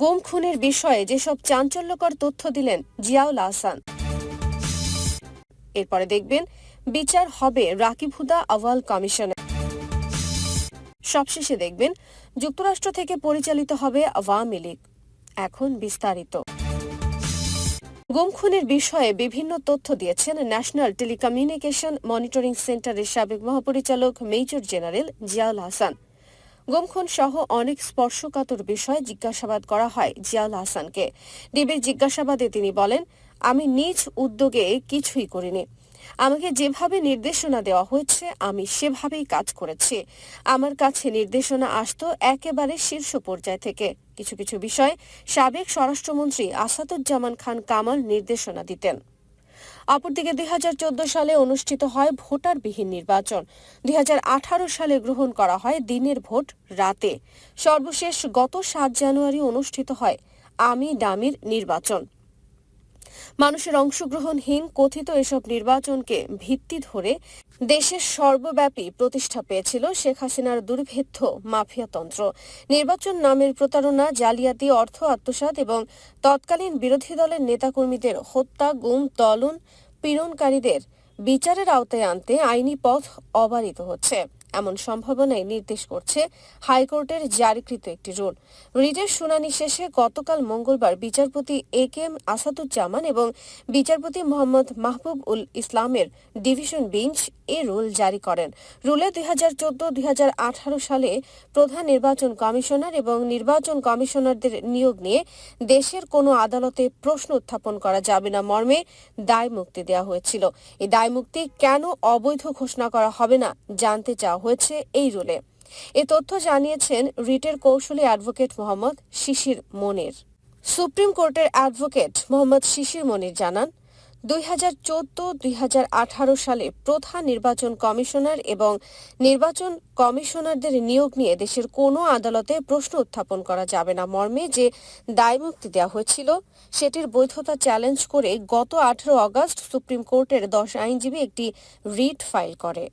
গুম খুনের বিষয়ে যেসব চাঞ্চল্যকর তথ্য দিলেন জিয়াউল আহসান। এরপরে দেখবেন বিচার হবে রাকিব হুদা আউয়াল কমিশনে। সবশেষে দেখবেন যুক্তরাষ্ট্র থেকে পরিচালিত হবে আওয়ামী লীগ। এখন বিস্তারিত। গুম খুনের বিষয়ে বিভিন্ন তথ্য দিয়েছেন ন্যাশনাল টেলিকমিউনিকেশন মনিটরিং সেন্টারের সাবেক মহাপরিচালক মেজর জেনারেল জিয়াউল আহসান। গুম খুন সহ অনেক স্পর্শকাতর বিষয়ে জিজ্ঞাসাবাদ করা হয় জিয়াউল আহসানকে। ডিবির জিজ্ঞাসাবাদে তিনি বলেন, আমি নিজ উদ্যোগে কিছুই করিনি। আমাকে যেভাবে নির্দেশনা দেওয়া হয়েছে আমি সেভাবেই কাজ করেছি। আমার কাছে নির্দেশনা আসতো একেবারে শীর্ষ পর্যায় থেকে। কিছু কিছু বিষয় সাবেক স্বরাষ্ট্রমন্ত্রী আসাদুজ্জামান খান কামাল নির্দেশনা দিতেন। অপরদিকে 2014 সালে অনুষ্ঠিত হয় ভোটারবিহীন নির্বাচন। 2018 সালে গ্রহণ করা হয় দিনের ভোট রাতে। সর্বশেষ গত 7 জানুয়ারি অনুষ্ঠিত হয় আমি ডামির নির্বাচন। মানুষের অংশগ্রহণহীন কথিত এসব নির্বাচনকে ভিত্তি ধরে দেশের সর্বব্যাপী প্রতিষ্ঠা পেয়েছিল শেখ হাসিনার দুর্ভেদ্য মাফিয়াতন্ত্র। নির্বাচন নামের প্রতারণা, জালিয়াতি, অর্থ আত্মসাৎ এবং তৎকালীন বিরোধী দলের নেতাকর্মীদের হত্যা, গুম, দলন পীড়নকারীদের বিচারের আওতায় আনতে আইনি পথ অবারিত হচ্ছে এমন সম্ভাবনাই নির্দেশ করছে হাইকোর্টের জারিকৃত একটি রুল। রিটের শুনানি শেষে গতকাল মঙ্গলবার বিচারপতি এ.কে.এম. আসাদুজ্জামান এবং বিচারপতি মোহাম্মদ মাহবুব উল ইসলামের ডিভিশন বেঞ্চ এ রুল জারি করেন। রুলে 2014-2018 সালে প্রধান নির্বাচন কমিশনার এবং নির্বাচন কমিশনারদের নিয়োগ নিয়ে দেশের কোনো আদালতে প্রশ্ন উত্থাপন করা যাবে না মর্মে দায় মুক্তি দেওয়া হয়েছিল। এই দায় মুক্তি কেন অবৈধ ঘোষণা করা হবে না জানতে চাওয়া হয়েছে এই রুলে। এ তথ্য জানিয়েছেন রিটের কৌশলী অ্যাডভোকেট মোহাম্মদ শিশির মনির। সুপ্রিম কোর্টের অ্যাডভোকেট মোহাম্মদ শিশির মনির জানান, 2014-2018 সালে প্রধান নির্বাচন কমিশনার এবং নির্বাচন কমিশনারদের নিয়োগ নিয়ে দেশের কোনো আদালতে প্রশ্ন উত্থাপন করা যাবে না মর্মে যে দায়মুক্তি দেওয়া হয়েছিল সেটির বৈধতা চ্যালেঞ্জ করে গত 18 আগস্ট সুপ্রিম কোর্টের 10 আইনজীবী একটি রিট ফাইল করে।